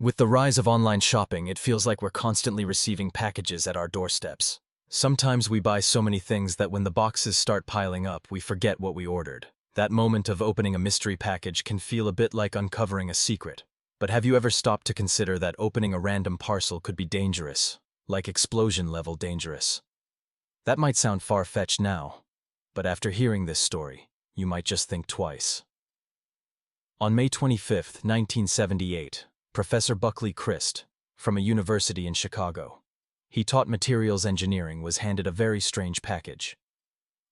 With the rise of online shopping, it feels like we're constantly receiving packages at our doorsteps. Sometimes we buy so many things that when the boxes start piling up, we forget what we ordered. That moment of opening a mystery package can feel a bit like uncovering a secret. But have you ever stopped to consider that opening a random parcel could be dangerous, like explosion-level dangerous? That might sound far-fetched now, but after hearing this story, you might just think twice. On May 25, 1978, Professor Buckley Christ, from a university in Chicago, he taught materials engineering, was handed a very strange package.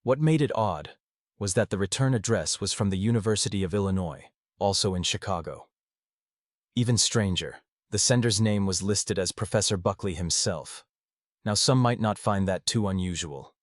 What made it odd was that the return address was from the University of Illinois, also in Chicago. Even stranger, the sender's name was listed as Professor Buckley himself. Now, some might not find that too unusual.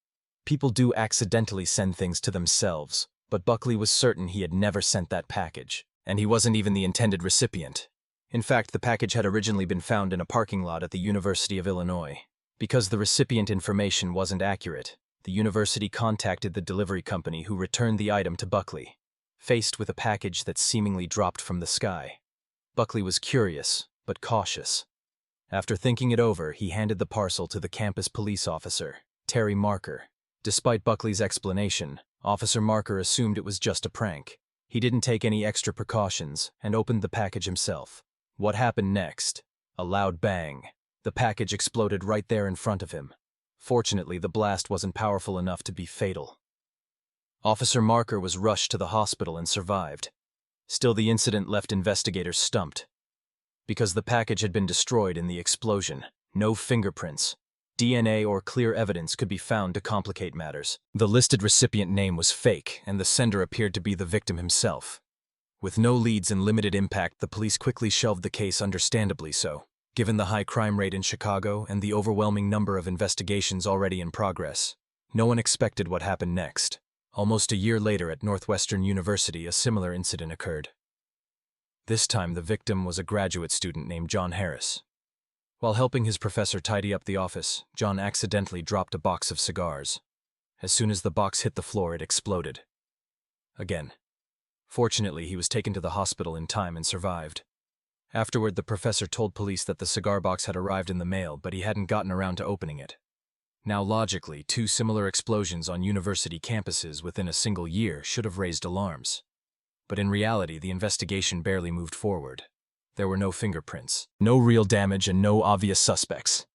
People do accidentally send things to themselves, but Buckley was certain he had never sent that package, and he wasn't even the intended recipient. In fact, the package had originally been found in a parking lot at the University of Illinois. Because the recipient information wasn't accurate, the university contacted the delivery company, who returned the item to Buckley. Faced with a package that seemingly dropped from the sky, Buckley was curious, but cautious. After thinking it over, he handed the parcel to the campus police officer, Terry Marker. Despite Buckley's explanation, Officer Marker assumed it was just a prank. He didn't take any extra precautions and opened the package himself. What happened next? A loud bang. The package exploded right there in front of him. Fortunately, the blast wasn't powerful enough to be fatal. Officer Marker was rushed to the hospital and survived. Still, the incident left investigators stumped. Because the package had been destroyed in the explosion, no fingerprints, DNA, or clear evidence could be found to complicate matters. The listed recipient name was fake, and the sender appeared to be the victim himself. With no leads and limited impact, the police quickly shelved the case, understandably so. Given the high crime rate in Chicago and the overwhelming number of investigations already in progress, no one expected what happened next. Almost a year later at Northwestern University, a similar incident occurred. This time, the victim was a graduate student named John Harris. While helping his professor tidy up the office, John accidentally dropped a box of cigars. As soon as the box hit the floor, it exploded. Again. Fortunately, he was taken to the hospital in time and survived. Afterward, the professor told police that the cigar box had arrived in the mail, but he hadn't gotten around to opening it. Now, logically, two similar explosions on university campuses within a single year should have raised alarms. But in reality, the investigation barely moved forward. There were no fingerprints, no real damage, and no obvious suspects.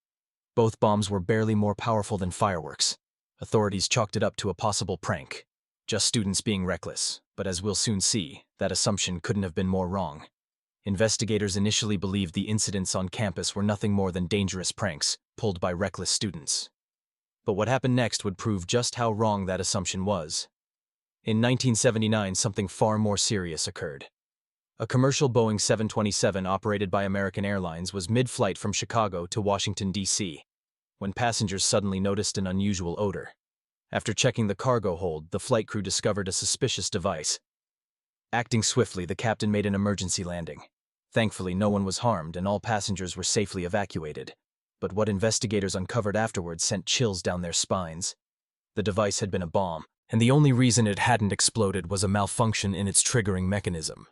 Both bombs were barely more powerful than fireworks. Authorities chalked it up to a possible prank. Just students being reckless, but as we'll soon see, that assumption couldn't have been more wrong. Investigators initially believed the incidents on campus were nothing more than dangerous pranks pulled by reckless students. But what happened next would prove just how wrong that assumption was. In 1979, something far more serious occurred. A commercial Boeing 727 operated by American Airlines was mid-flight from Chicago to Washington, D.C., when passengers suddenly noticed an unusual odor. After checking the cargo hold, the flight crew discovered a suspicious device. Acting swiftly, the captain made an emergency landing. Thankfully, no one was harmed and all passengers were safely evacuated. But what investigators uncovered afterwards sent chills down their spines. The device had been a bomb, and the only reason it hadn't exploded was a malfunction in its triggering mechanism.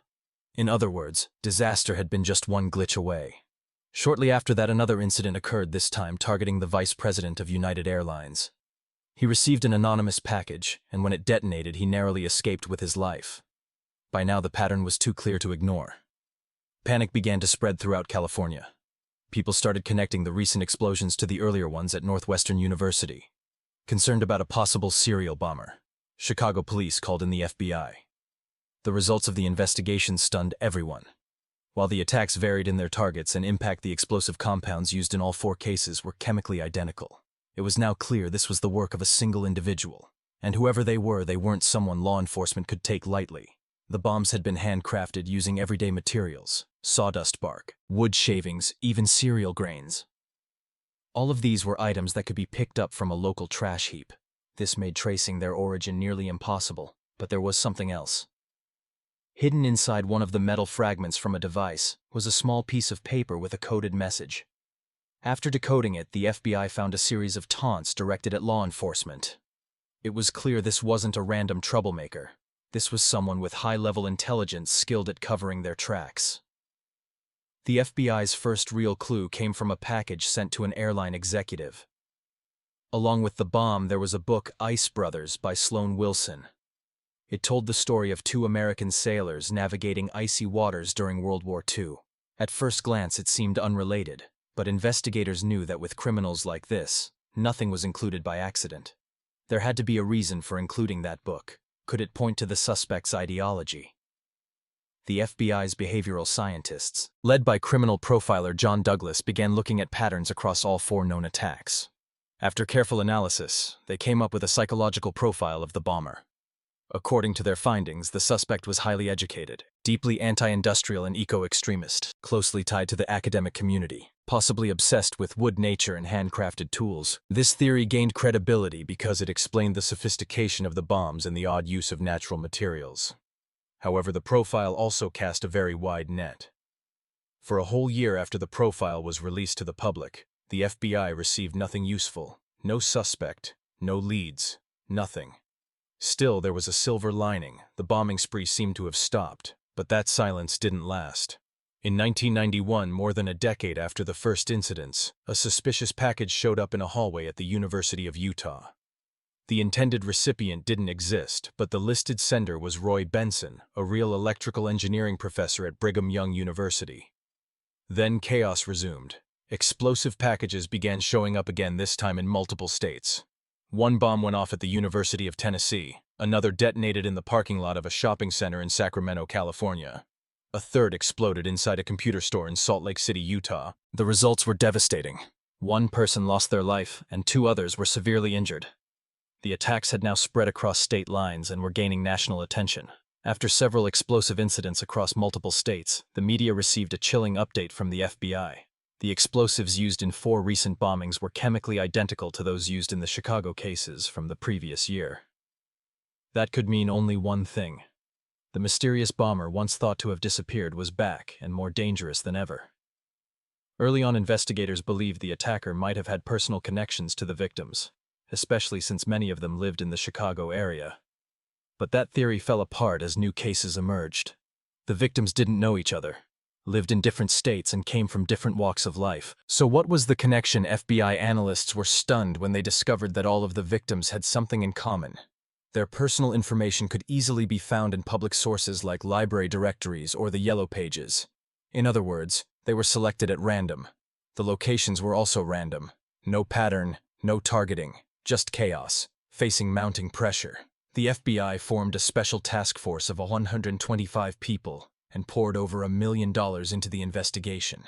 In other words, disaster had been just one glitch away. Shortly after that, another incident occurred, this time targeting the vice president of United Airlines. He received an anonymous package, and when it detonated, he narrowly escaped with his life. By now, the pattern was too clear to ignore. Panic began to spread throughout California. People started connecting the recent explosions to the earlier ones at Northwestern University. Concerned about a possible serial bomber, Chicago police called in the FBI. The results of the investigation stunned everyone. While the attacks varied in their targets and impact, the explosive compounds used in all four cases were chemically identical. It was now clear this was the work of a single individual, and whoever they were, they weren't someone law enforcement could take lightly. The bombs had been handcrafted using everyday materials: sawdust bark, wood shavings, even cereal grains. All of these were items that could be picked up from a local trash heap. This made tracing their origin nearly impossible, but there was something else. Hidden inside one of the metal fragments from a device was a small piece of paper with a coded message. After decoding it, the FBI found a series of taunts directed at law enforcement. It was clear this wasn't a random troublemaker. This was someone with high-level intelligence skilled at covering their tracks. The FBI's first real clue came from a package sent to an airline executive. Along with the bomb, there was a book, Ice Brothers, by Sloan Wilson. It told the story of two American sailors navigating icy waters during World War II. At first glance, it seemed unrelated, but investigators knew that with criminals like this, nothing was included by accident. There had to be a reason for including that book. Could it point to the suspect's ideology? The FBI's behavioral scientists, led by criminal profiler John Douglas, began looking at patterns across all 4 known attacks. After careful analysis, they came up with a psychological profile of the bomber. According to their findings, the suspect was highly educated, deeply anti-industrial and eco-extremist, closely tied to the academic community, possibly obsessed with wood nature and handcrafted tools. This theory gained credibility because it explained the sophistication of the bombs and the odd use of natural materials. However, the profile also cast a very wide net. For a whole year after the profile was released to the public, the FBI received nothing useful, no suspect, no leads, nothing. Still, there was a silver lining. The bombing spree seemed to have stopped, but that silence didn't last. In 1991, more than a decade after the first incidents, a suspicious package showed up in a hallway at the University of Utah. The intended recipient didn't exist, but the listed sender was Roy Benson, a real electrical engineering professor at Brigham Young University. Then chaos resumed. Explosive packages began showing up again, this time in multiple states. One bomb went off at the University of Tennessee, another detonated in the parking lot of a shopping center in Sacramento, California. A third exploded inside a computer store in Salt Lake City, Utah. The results were devastating. 1 person lost their life, and 2 others were severely injured. The attacks had now spread across state lines and were gaining national attention. After several explosive incidents across multiple states, the media received a chilling update from the FBI. The explosives used in 4 recent bombings were chemically identical to those used in the Chicago cases from the previous year. That could mean only one thing. The mysterious bomber, once thought to have disappeared, was back and more dangerous than ever. Early on, investigators believed the attacker might have had personal connections to the victims, especially since many of them lived in the Chicago area. But that theory fell apart as new cases emerged. The victims didn't know each other, lived in different states, and came from different walks of life. So what was the connection? FBI analysts were stunned when they discovered that all of the victims had something in common. Their personal information could easily be found in public sources like library directories or the Yellow Pages. In other words, they were selected at random. The locations were also random. No pattern, no targeting, just chaos, facing mounting pressure. The FBI formed a special task force of 125 people and poured over $1 million into the investigation.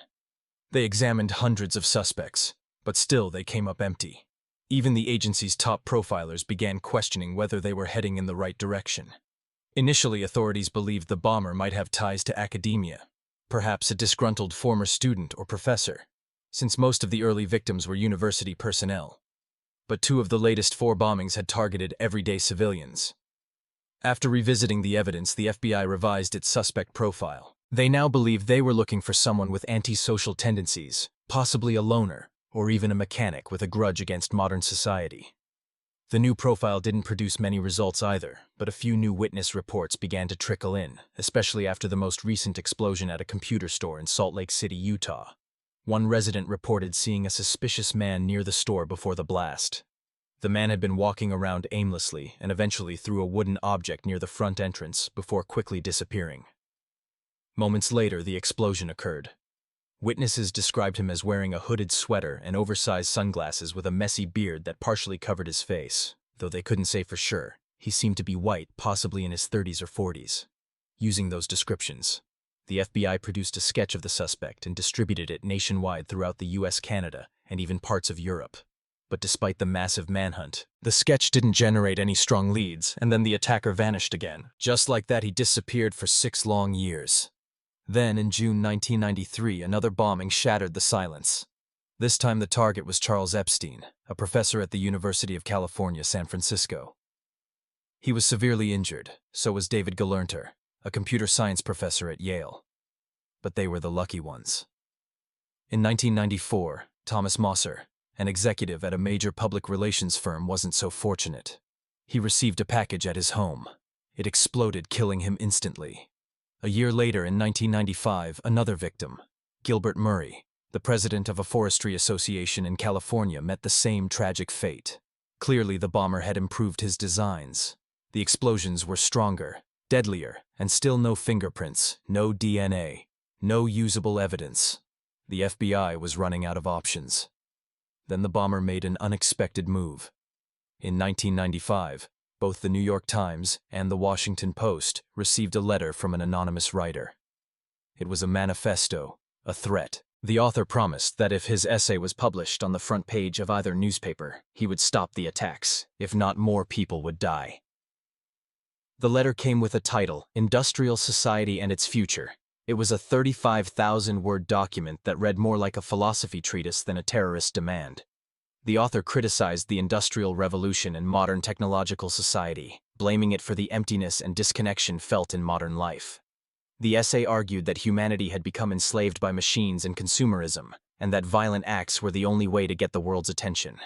They examined hundreds of suspects, but still they came up empty. Even the agency's top profilers began questioning whether they were heading in the right direction. Initially, authorities believed the bomber might have ties to academia, perhaps a disgruntled former student or professor, since most of the early victims were university personnel. But 2 of the latest 4 bombings had targeted everyday civilians. After revisiting the evidence, the FBI revised its suspect profile. They now believed they were looking for someone with antisocial tendencies, possibly a loner, or even a mechanic with a grudge against modern society. The new profile didn't produce many results either, but a few new witness reports began to trickle in, especially after the most recent explosion at a computer store in Salt Lake City, Utah. One resident reported seeing a suspicious man near the store before the blast. The man had been walking around aimlessly and eventually threw a wooden object near the front entrance before quickly disappearing. Moments later, the explosion occurred. Witnesses described him as wearing a hooded sweater and oversized sunglasses with a messy beard that partially covered his face. Though they couldn't say for sure, he seemed to be white, possibly in his 30s or 40s. Using those descriptions, the FBI produced a sketch of the suspect and distributed it nationwide throughout the US, Canada, and even parts of Europe. But despite the massive manhunt, the sketch didn't generate any strong leads, and then the attacker vanished again. Just like that, he disappeared for 6 long years. Then, in June 1993, another bombing shattered the silence. This time the target was Charles Epstein, a professor at the University of California, San Francisco. He was severely injured, so was David Gelernter, a computer science professor at Yale. But they were the lucky ones. In 1994, Thomas Mosser, an executive at a major public relations firm, wasn't so fortunate. He received a package at his home. It exploded, killing him instantly. A year later, in 1995, another victim, Gilbert Murray, the president of a forestry association in California, met the same tragic fate. Clearly, the bomber had improved his designs. The explosions were stronger, deadlier, and still no fingerprints, no DNA, no usable evidence. The FBI was running out of options. Then the bomber made an unexpected move. In 1995, both the New York Times and the Washington Post received a letter from an anonymous writer. It was a manifesto, a threat. The author promised that if his essay was published on the front page of either newspaper, he would stop the attacks. If not, more people would die. The letter came with a title, Industrial Society and Its Future. It was a 35,000-word document that read more like a philosophy treatise than a terrorist demand. The author criticized the Industrial Revolution and modern technological society, blaming it for the emptiness and disconnection felt in modern life. The essay argued that humanity had become enslaved by machines and consumerism, and that violent acts were the only way to get the world's attention.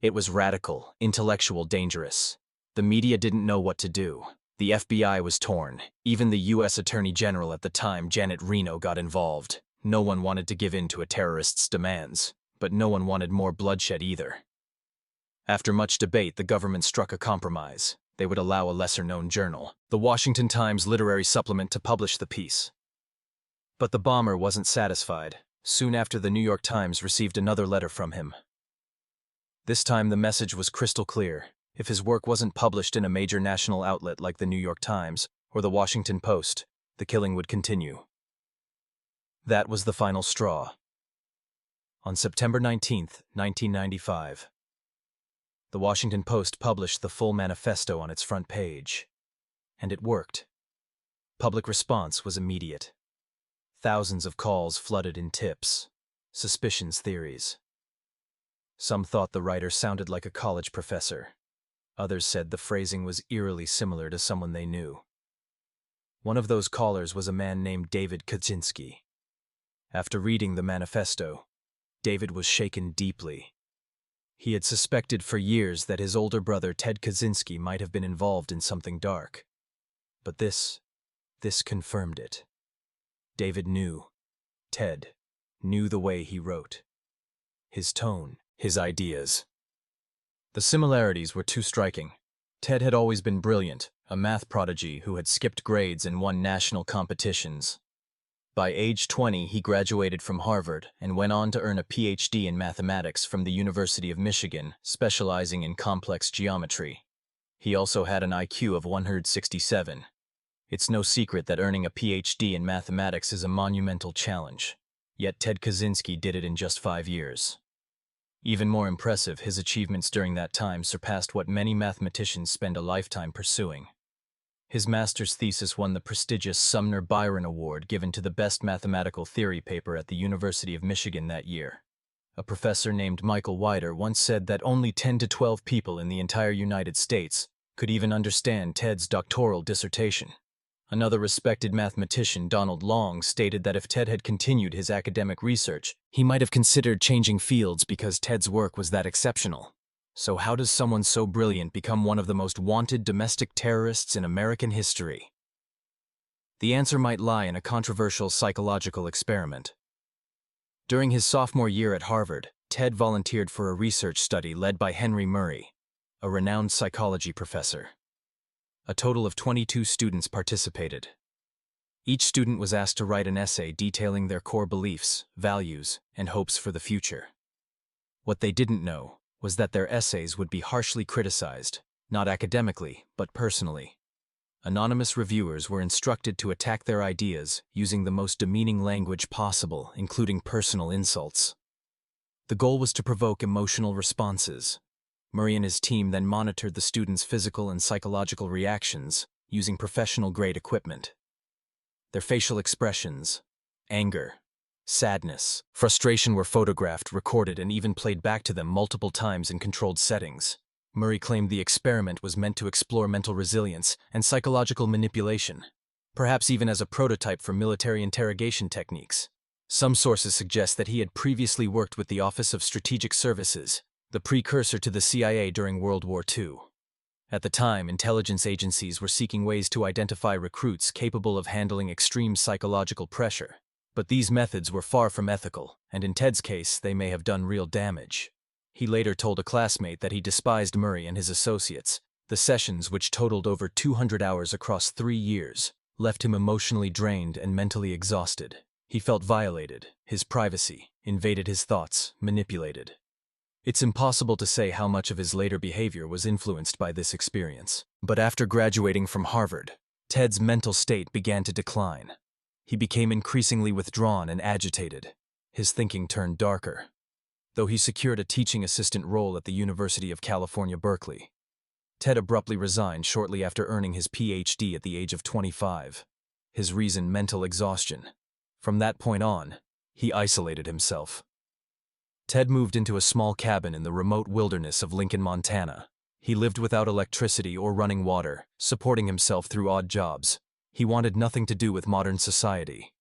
It was radical, intellectual, dangerous. The media didn't know what to do. The FBI was torn. Even the U.S. Attorney General at the time, Janet Reno, got involved. No one wanted to give in to a terrorist's demands, but no one wanted more bloodshed either. After much debate, the government struck a compromise. They would allow a lesser-known journal, the Washington Times Literary Supplement, to publish the piece. But the bomber wasn't satisfied. Soon after, the New York Times received another letter from him. This time, the message was crystal clear. If his work wasn't published in a major national outlet like the New York Times or the Washington Post, the killing would continue. That was the final straw. On September 19, 1995, the Washington Post published the full manifesto on its front page. And it worked. Public response was immediate. Thousands of calls flooded in tips, suspicions, theories. Some thought the writer sounded like a college professor. Others said the phrasing was eerily similar to someone they knew. One of those callers was a man named David Kaczynski. After reading the manifesto, David was shaken deeply. He had suspected for years that his older brother Ted Kaczynski might have been involved in something dark. But this confirmed it. David knew. Ted knew the way he wrote. His tone, his ideas. The similarities were too striking. Ted had always been brilliant, a math prodigy who had skipped grades and won national competitions. By age 20, he graduated from Harvard and went on to earn a PhD in mathematics from the University of Michigan, specializing in complex geometry. He also had an IQ of 167. It's no secret that earning a PhD in mathematics is a monumental challenge. Yet Ted Kaczynski did it in just 5 years. Even more impressive, his achievements during that time surpassed what many mathematicians spend a lifetime pursuing. His master's thesis won the prestigious Sumner Byron Award given to the best mathematical theory paper at the University of Michigan that year. A professor named Michael Weider once said that only 10 to 12 people in the entire United States could even understand Ted's doctoral dissertation. Another respected mathematician, Donald Long, stated that if Ted had continued his academic research, he might have considered changing fields because Ted's work was that exceptional. So how does someone so brilliant become one of the most wanted domestic terrorists in American history? The answer might lie in a controversial psychological experiment. During his sophomore year at Harvard, Ted volunteered for a research study led by Henry Murray, a renowned psychology professor. A total of 22 students participated. Each student was asked to write an essay detailing their core beliefs, values, and hopes for the future. What they didn't know was that their essays would be harshly criticized, not academically, but personally. Anonymous reviewers were instructed to attack their ideas using the most demeaning language possible, including personal insults. The goal was to provoke emotional responses. Murray and his team then monitored the students' physical and psychological reactions using professional-grade equipment. Their facial expressions, anger, sadness, frustration were photographed, recorded, and even played back to them multiple times in controlled settings. Murray claimed the experiment was meant to explore mental resilience and psychological manipulation, perhaps even as a prototype for military interrogation techniques. Some sources suggest that he had previously worked with the Office of Strategic Services, the precursor to the CIA during World War II. At the time, intelligence agencies were seeking ways to identify recruits capable of handling extreme psychological pressure. But these methods were far from ethical, and in Ted's case, they may have done real damage. He later told a classmate that he despised Murray and his associates. The sessions, which totaled over 200 hours across 3 years, left him emotionally drained and mentally exhausted. He felt violated, his privacy invaded his thoughts, manipulated. It's impossible to say how much of his later behavior was influenced by this experience. But after graduating from Harvard, Ted's mental state began to decline. He became increasingly withdrawn and agitated. His thinking turned darker. Though he secured a teaching assistant role at the University of California, Berkeley, Ted abruptly resigned shortly after earning his PhD at the age of 25. His reason: mental exhaustion. From that point on, he isolated himself. Ted moved into a small cabin in the remote wilderness of Lincoln, Montana. He lived without electricity or running water, supporting himself through odd jobs. He wanted nothing to do with modern society.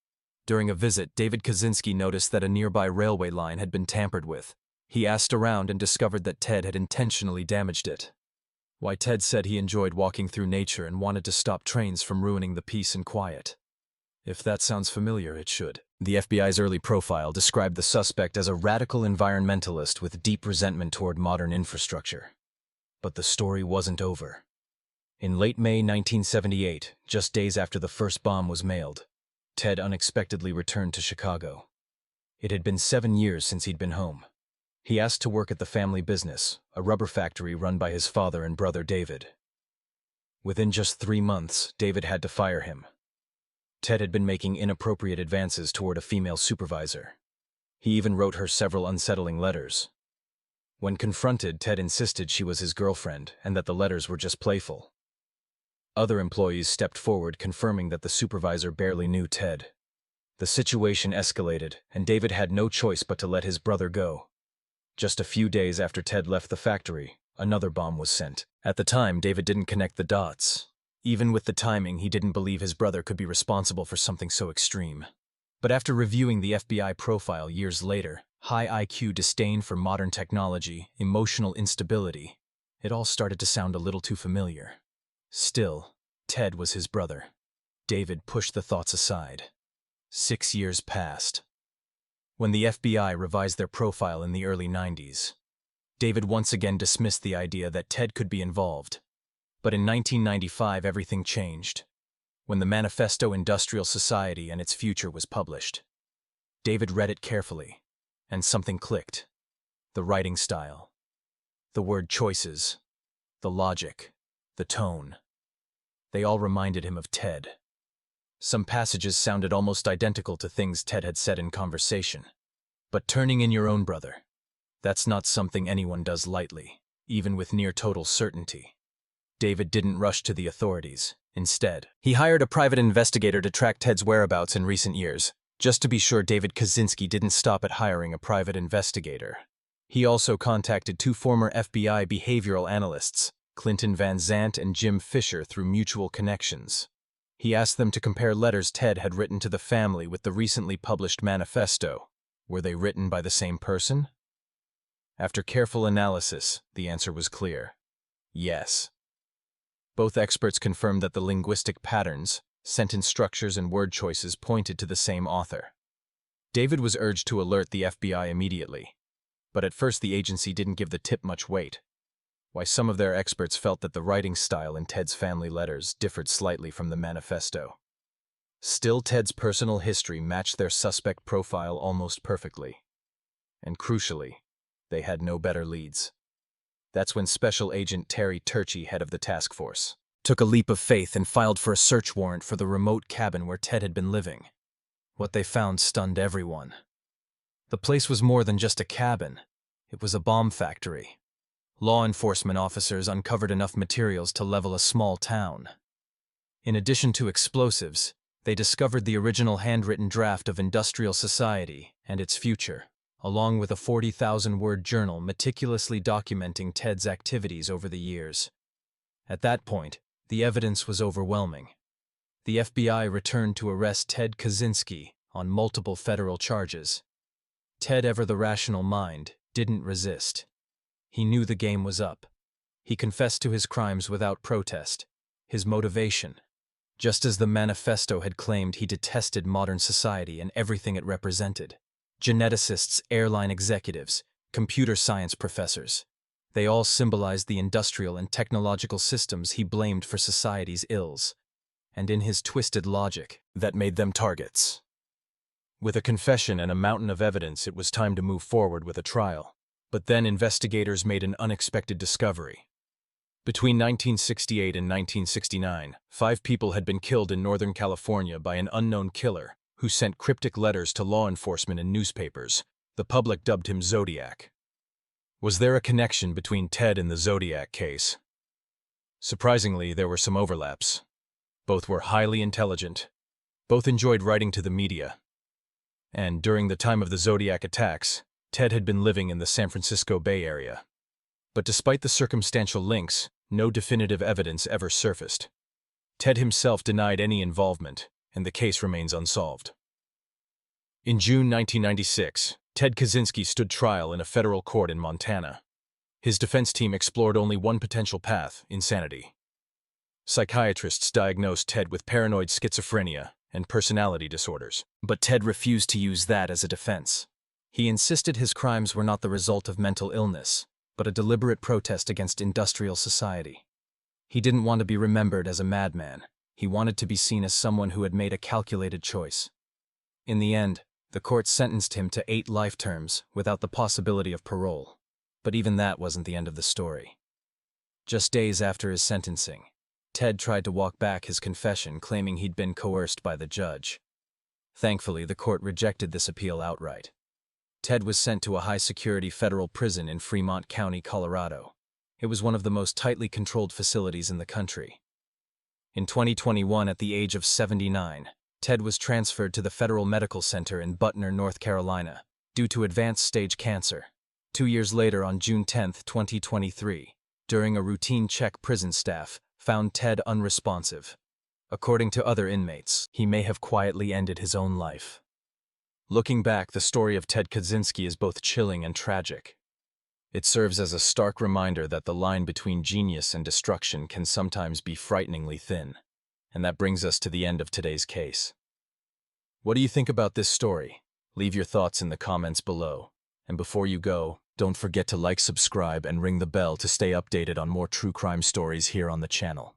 During a visit, David Kaczynski noticed that a nearby railway line had been tampered with. He asked around and discovered that Ted had intentionally damaged it. Why, Ted said he enjoyed walking through nature and wanted to stop trains from ruining the peace and quiet. If that sounds familiar, it should. The FBI's early profile described the suspect as a radical environmentalist with deep resentment toward modern infrastructure. But the story wasn't over. In late May 1978, just days after the first bomb was mailed, Ted unexpectedly returned to Chicago. It had been 7 years since he'd been home. He asked to work at the family business, a rubber factory run by his father and brother David. Within just 3 months, David had to fire him. Ted had been making inappropriate advances toward a female supervisor. He even wrote her several unsettling letters. When confronted, Ted insisted she was his girlfriend and that the letters were just playful. Other employees stepped forward, confirming that the supervisor barely knew Ted. The situation escalated, and David had no choice but to let his brother go. Just a few days after Ted left the factory, another bomb was sent. At the time, David didn't connect the dots. Even with the timing, he didn't believe his brother could be responsible for something so extreme. But after reviewing the FBI profile years later, high IQ, disdain for modern technology, emotional instability, it all started to sound a little too familiar. Still, Ted was his brother. David pushed the thoughts aside. 6 years passed. When the FBI revised their profile in the early 90s, David once again dismissed the idea that Ted could be involved. But in 1995, everything changed. When the Manifesto Industrial Society and its Future was published, David read it carefully, and something clicked. The writing style, the word choices, the logic, the tone. They all reminded him of Ted. Some passages sounded almost identical to things Ted had said in conversation. But turning in your own brother, that's not something anyone does lightly, even with near total certainty. David didn't rush to the authorities. Instead, he hired a private investigator to track Ted's whereabouts in recent years. Just to be sure, David Kaczynski didn't stop at hiring a private investigator. He also contacted 2 former FBI behavioral analysts, Clinton Van Zandt and Jim Fisher, through mutual connections. He asked them to compare letters Ted had written to the family with the recently published manifesto. Were they written by the same person? After careful analysis, the answer was clear. Yes. Both experts confirmed that the linguistic patterns, sentence structures, and word choices pointed to the same author. David was urged to alert the FBI immediately, but at first the agency didn't give the tip much weight. Why, some of their experts felt that the writing style in Ted's family letters differed slightly from the manifesto. Still, Ted's personal history matched their suspect profile almost perfectly. And crucially, they had no better leads. That's when Special Agent Terry Turchi, head of the task force, took a leap of faith and filed for a search warrant for the remote cabin where Ted had been living. What they found stunned everyone. The place was more than just a cabin. It was a bomb factory. Law enforcement officers uncovered enough materials to level a small town. In addition to explosives, they discovered the original handwritten draft of Industrial Society and its Future, along with a 40,000-word journal meticulously documenting Ted's activities over the years. At that point, the evidence was overwhelming. The FBI returned to arrest Ted Kaczynski on multiple federal charges. Ted, ever the rational mind, didn't resist. He knew the game was up. He confessed to his crimes without protest. His motivation: Just as the manifesto had claimed he detested modern society and everything it represented. Geneticists, airline executives, computer science professors, they all symbolized the industrial and technological systems he blamed for society's ills, and in his twisted logic, that made them targets. With a confession and a mountain of evidence, it was time to move forward with a trial. But then investigators made an unexpected discovery. Between 1968 and 1969, 5 people had been killed in Northern California by an unknown killer who sent cryptic letters to law enforcement and newspapers. The public dubbed him Zodiac. Was there a connection between Ted and the Zodiac case? Surprisingly, there were some overlaps. Both were highly intelligent. Both enjoyed writing to the media. And during the time of the Zodiac attacks, Ted had been living in the San Francisco Bay Area. But despite the circumstantial links, no definitive evidence ever surfaced. Ted himself denied any involvement, and the case remains unsolved. In June 1996, Ted Kaczynski stood trial in a federal court in Montana. His defense team explored only one potential path: insanity. Psychiatrists diagnosed Ted with paranoid schizophrenia and personality disorders, but Ted refused to use that as a defense. He insisted his crimes were not the result of mental illness, but a deliberate protest against industrial society. He didn't want to be remembered as a madman. He wanted to be seen as someone who had made a calculated choice. In the end, the court sentenced him to 8 life terms without the possibility of parole. But even that wasn't the end of the story. Just days after his sentencing, Ted tried to walk back his confession, claiming he'd been coerced by the judge. Thankfully, the court rejected this appeal outright. Ted was sent to a high-security federal prison in Fremont County, Colorado. It was one of the most tightly controlled facilities in the country. In 2021, at the age of 79, Ted was transferred to the Federal Medical Center in Butner, North Carolina, due to advanced stage cancer. 2 years later, on June 10, 2023, during a routine check, prison staff found Ted unresponsive. According to other inmates, he may have quietly ended his own life. Looking back, the story of Ted Kaczynski is both chilling and tragic. It serves as a stark reminder that the line between genius and destruction can sometimes be frighteningly thin. And that brings us to the end of today's case. What do you think about this story? Leave your thoughts in the comments below. And before you go, don't forget to like, subscribe, and ring the bell to stay updated on more true crime stories here on the channel.